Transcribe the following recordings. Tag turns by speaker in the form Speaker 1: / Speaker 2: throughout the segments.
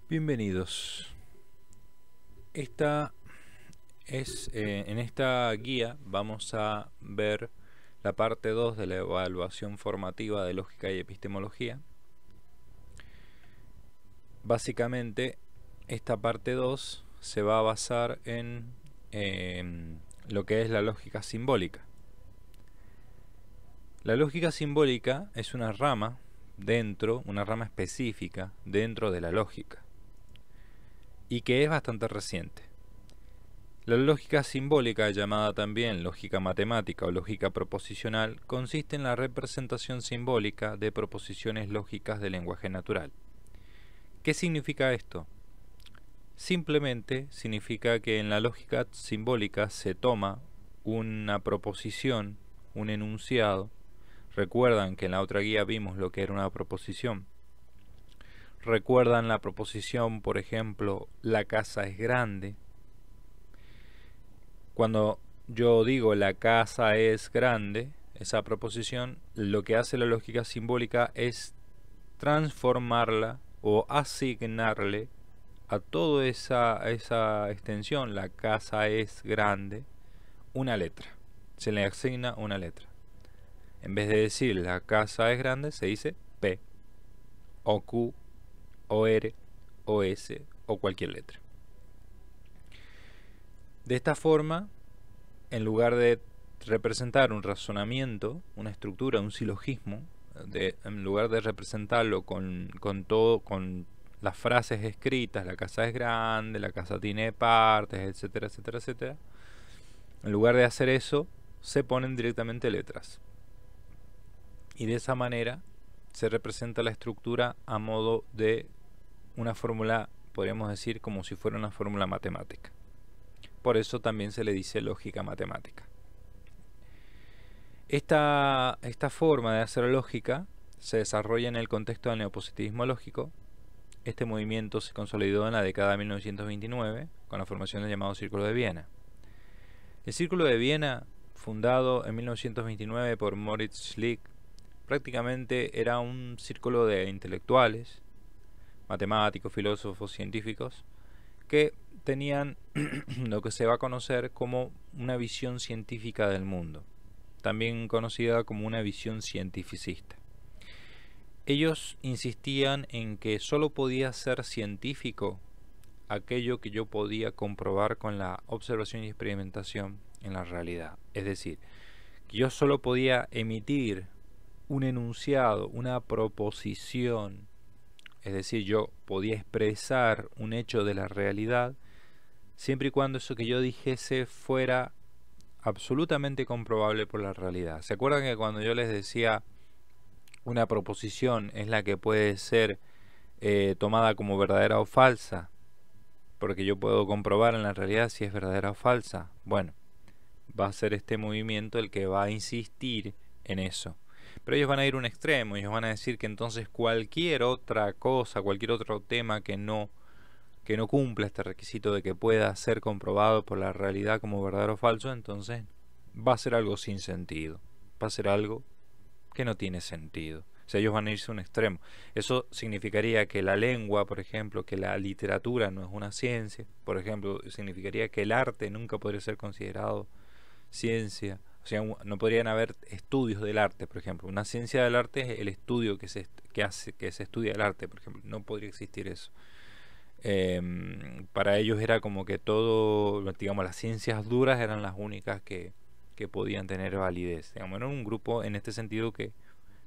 Speaker 1: Bienvenidos. En esta guía vamos a ver la parte 2 de la evaluación formativa de lógica y epistemología. Básicamente, esta parte 2 se va a basar en lo que es la lógica simbólica. La lógica simbólica es una rama específica dentro de la lógica, y que es bastante reciente. La lógica simbólica, llamada también lógica matemática o lógica proposicional, consiste en la representación simbólica de proposiciones lógicas del lenguaje natural. ¿Qué significa esto? Simplemente significa que en la lógica simbólica se toma una proposición, un enunciado. Recuerdan que en la otra guía vimos lo que era una proposición. Recuerdan la proposición, por ejemplo, la casa es grande. Cuando yo digo la casa es grande, esa proposición, lo que hace la lógica simbólica es transformarla o asignarle a toda esa extensión, la casa es grande, una letra. Se le asigna una letra. En vez de decir la casa es grande, se dice P, o Q, o R, o S, o cualquier letra. De esta forma, en lugar de representar un razonamiento, una estructura, un silogismo, en lugar de representarlo con las frases escritas, la casa es grande, la casa tiene partes, etcétera, etcétera, etcétera, en lugar de hacer eso, se ponen directamente letras. Y de esa manera se representa la estructura a modo de una fórmula, podríamos decir, como si fuera una fórmula matemática. Por eso también se le dice lógica matemática. Esta forma de hacer lógica se desarrolla en el contexto del neopositivismo lógico. Este movimiento se consolidó en la década de 1929 con la formación del llamado Círculo de Viena. El Círculo de Viena, fundado en 1929 por Moritz Schlick, prácticamente era un círculo de intelectuales, matemáticos, filósofos, científicos, que tenían lo que se va a conocer como una visión científica del mundo, también conocida como una visión cientificista. Ellos insistían en que solo podía ser científico aquello que yo podía comprobar con la observación y experimentación en la realidad. Es decir, que yo solo podía emitir un enunciado, una proposición, es decir, yo podía expresar un hecho de la realidad siempre y cuando eso que yo dijese fuera absolutamente comprobable por la realidad. ¿Se acuerdan que cuando yo les decía una proposición es la que puede ser tomada como verdadera o falsa? Porque yo puedo comprobar en la realidad si es verdadera o falsa. Bueno, va a ser este movimiento el que va a insistir en eso. Pero ellos van a ir a un extremo, ellos van a decir que entonces cualquier otra cosa, cualquier otro tema que no cumpla este requisito de que pueda ser comprobado por la realidad como verdadero o falso, entonces va a ser algo sin sentido, va a ser algo que no tiene sentido. O sea, ellos van a irse a un extremo. Eso significaría que la lengua, por ejemplo, que la literatura no es una ciencia, por ejemplo, significaría que el arte nunca podría ser considerado ciencia. O sea, no podrían haber estudios del arte, por ejemplo. Una ciencia del arte es el estudio que se estudia el arte, por ejemplo. No podría existir eso. Para ellos era como que todo, digamos, las ciencias duras eran las únicas que podían tener validez. Digamos, era un grupo en este sentido que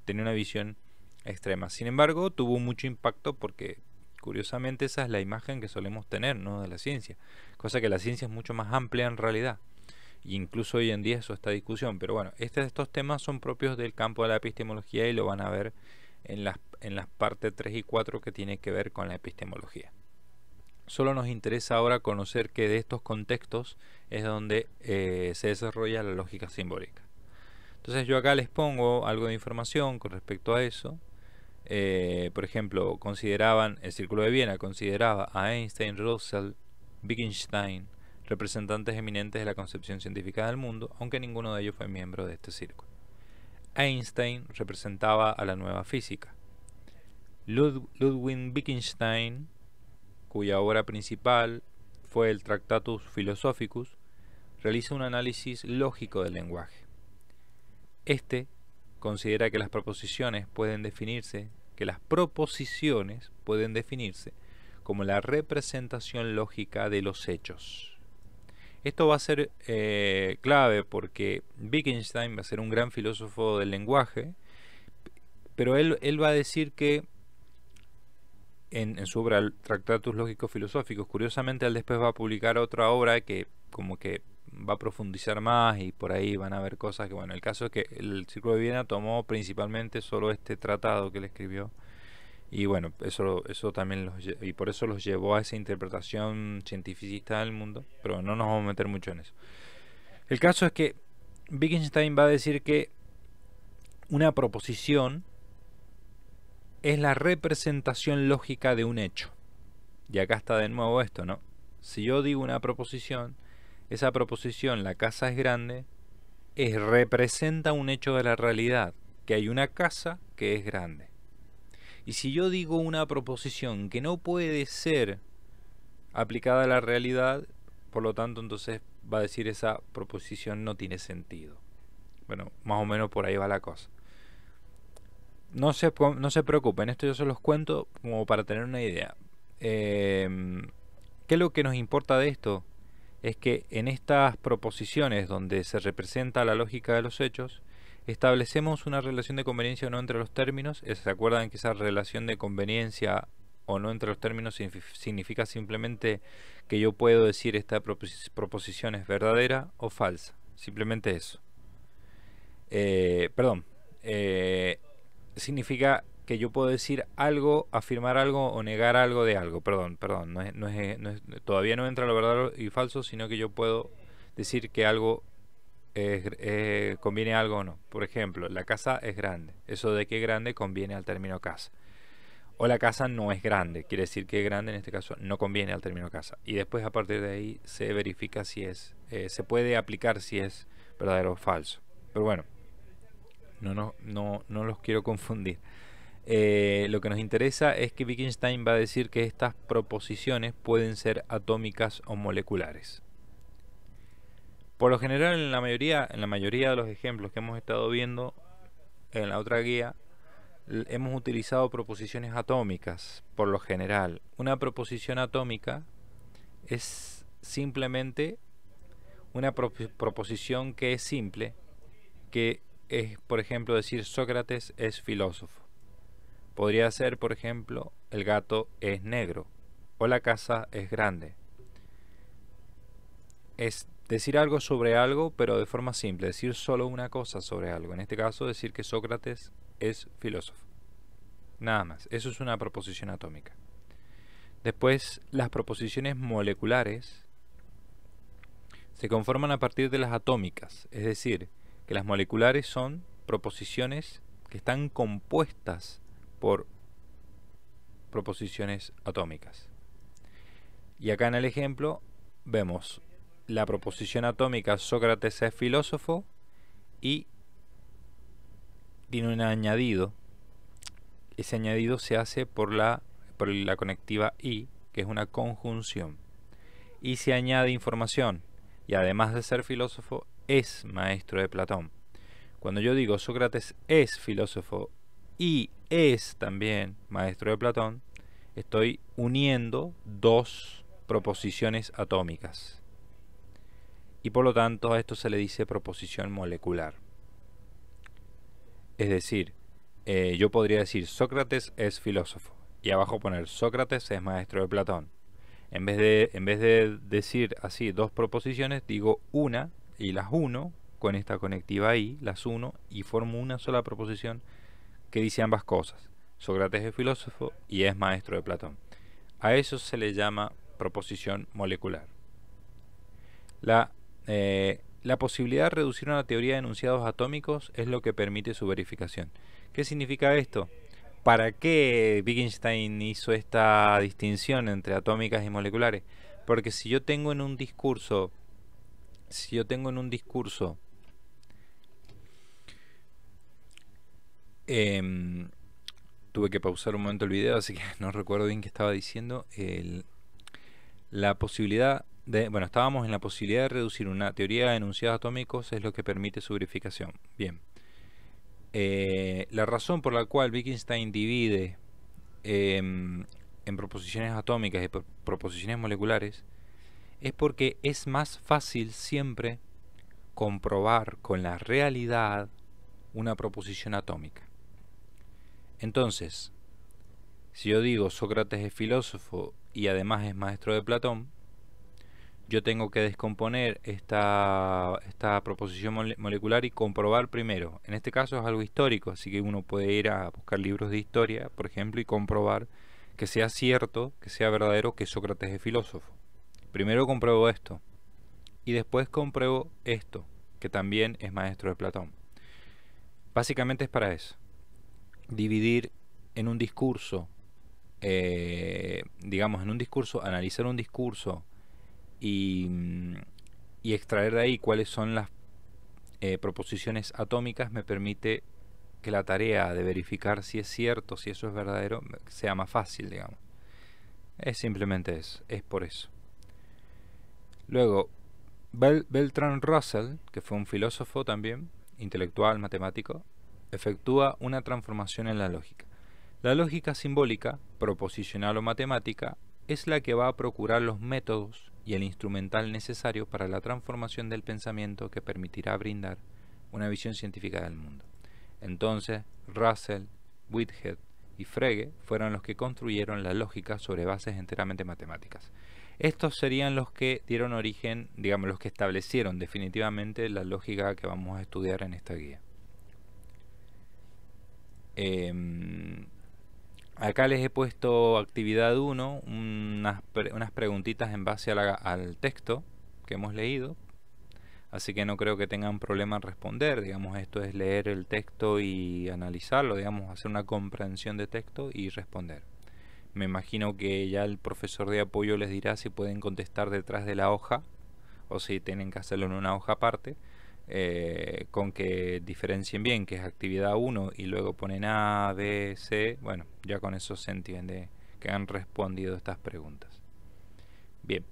Speaker 1: tenía una visión extrema. Sin embargo, tuvo mucho impacto porque, curiosamente, esa es la imagen que solemos tener, ¿no?, de la ciencia. Cosa que la ciencia es mucho más amplia en realidad. E incluso hoy en día eso está en discusión. Pero bueno, estos temas son propios del campo de la epistemología y lo van a ver en las partes 3 y 4 que tiene que ver con la epistemología. Solo nos interesa ahora conocer que de estos contextos es donde se desarrolla la lógica simbólica. Entonces yo acá les pongo algo de información con respecto a eso. Por ejemplo, el Círculo de Viena consideraba a Einstein, Russell, Wittgenstein representantes eminentes de la concepción científica del mundo, aunque ninguno de ellos fue miembro de este círculo. Einstein representaba a la nueva física. Ludwig Wittgenstein cuya obra principal fue el Tractatus Philosophicus, realiza un análisis lógico del lenguaje. Este considera que las proposiciones pueden definirse como la representación lógica de los hechos. Esto va a ser clave porque Wittgenstein va a ser un gran filósofo del lenguaje, pero él va a decir que en su obra Tractatus Lógico-Filosóficos, curiosamente él después va a publicar otra obra que como que va a profundizar más y por ahí van a ver cosas que, bueno, el caso es que el Círculo de Viena tomó principalmente solo este tratado que él escribió y bueno, eso también y por eso los llevó a esa interpretación cientificista del mundo, pero no nos vamos a meter mucho en eso. El caso es que Wittgenstein va a decir que una proposición es la representación lógica de un hecho. Y acá está de nuevo esto, ¿no? Si yo digo una proposición, esa proposición, la casa es grande, representa un hecho de la realidad, que hay una casa que es grande. Y si yo digo una proposición que no puede ser aplicada a la realidad, por lo tanto entonces va a decir esa proposición no tiene sentido. Bueno, más o menos por ahí va la cosa. No se preocupen, esto yo se los cuento como para tener una idea. ¿Qué es lo que nos importa de esto? Es que en estas proposiciones donde se representa la lógica de los hechos, establecemos una relación de conveniencia o no entre los términos. ¿Se acuerdan que esa relación de conveniencia o no entre los términos significa simplemente que yo puedo decir esta proposición es verdadera o falsa? Simplemente eso. Significa que yo puedo decir algo, afirmar algo o negar algo de algo. Todavía no entra lo verdadero y falso, sino que yo puedo decir que algo conviene a algo o no. Por ejemplo, la casa es grande. Eso de que es grande conviene al término casa. O la casa no es grande, quiere decir que es grande, en este caso no conviene al término casa. Y después a partir de ahí se verifica si es, se puede aplicar si es verdadero o falso. Pero bueno, no los quiero confundir. Lo que nos interesa es que Wittgenstein va a decir que estas proposiciones pueden ser atómicas o moleculares. Por lo general, en la mayoría de los ejemplos que hemos estado viendo en la otra guía, hemos utilizado proposiciones atómicas. Por lo general, una proposición atómica es simplemente una proposición que es simple, que es, por ejemplo, decir Sócrates es filósofo. Podría ser, por ejemplo, el gato es negro o la casa es grande. Es decir algo sobre algo, pero de forma simple, decir solo una cosa sobre algo. En este caso, decir que Sócrates es filósofo. Nada más. Eso es una proposición atómica. Después, las proposiciones moleculares se conforman a partir de las atómicas, es decir, que las moleculares son proposiciones que están compuestas por proposiciones atómicas. Y acá en el ejemplo vemos la proposición atómica Sócrates es filósofo y tiene un añadido. Ese añadido se hace por la conectiva y, que es una conjunción. Y se añade información. Y además de ser filósofo, es maestro de Platón. Cuando yo digo Sócrates es filósofo y es también maestro de Platón, estoy uniendo dos proposiciones atómicas. Y por lo tanto a esto se le dice proposición molecular. Es decir, yo podría decir Sócrates es filósofo y abajo poner Sócrates es maestro de Platón. En vez de decir así dos proposiciones, digo una y las uno con esta conectiva I, las uno y formo una sola proposición que dice ambas cosas. Sócrates es filósofo y es maestro de Platón. A eso se le llama proposición molecular. La posibilidad de reducir una teoría de enunciados atómicos es lo que permite su verificación. ¿Qué significa esto? ¿Para qué Wittgenstein hizo esta distinción entre atómicas y moleculares? Porque si yo tengo en un discurso, tuve que pausar un momento el video, así que no recuerdo bien qué estaba diciendo. La posibilidad de, bueno, estábamos en la posibilidad de reducir una teoría de enunciados atómicos es lo que permite su verificación. Bien. La razón por la cual Wittgenstein divide en proposiciones atómicas y proposiciones moleculares es porque es más fácil siempre comprobar con la realidad una proposición atómica. Entonces, si yo digo Sócrates es filósofo y además es maestro de Platón, yo tengo que descomponer esta proposición molecular y comprobar primero. En este caso es algo histórico, así que uno puede ir a buscar libros de historia, por ejemplo, y comprobar que sea cierto, que sea verdadero que Sócrates es filósofo. Primero compruebo esto y después compruebo esto, que también es maestro de Platón. Básicamente es para eso. Dividir en un discurso, digamos, en un discurso, analizar un discurso y extraer de ahí cuáles son las proposiciones atómicas me permite que la tarea de verificar si es cierto, si eso es verdadero, sea más fácil, digamos. Es simplemente eso, es por eso. Luego, Bertrand Russell, que fue un filósofo también, intelectual, matemático, efectúa una transformación en la lógica. La lógica simbólica, proposicional o matemática, es la que va a procurar los métodos y el instrumental necesario para la transformación del pensamiento que permitirá brindar una visión científica del mundo. Entonces, Russell, Whitehead y Frege fueron los que construyeron la lógica sobre bases enteramente matemáticas. Estos serían los que dieron origen, digamos, los que establecieron definitivamente la lógica que vamos a estudiar en esta guía. Acá les he puesto actividad 1, unas preguntitas en base al texto que hemos leído, así que no creo que tengan problema en responder. Digamos, esto es leer el texto y analizarlo, digamos, hacer una comprensión de texto y responder. Me imagino que ya el profesor de apoyo les dirá si pueden contestar detrás de la hoja o si tienen que hacerlo en una hoja aparte, con que diferencien bien que es actividad 1 y luego ponen A, B, C. Bueno, ya con eso se entiende que han respondido estas preguntas. Bien.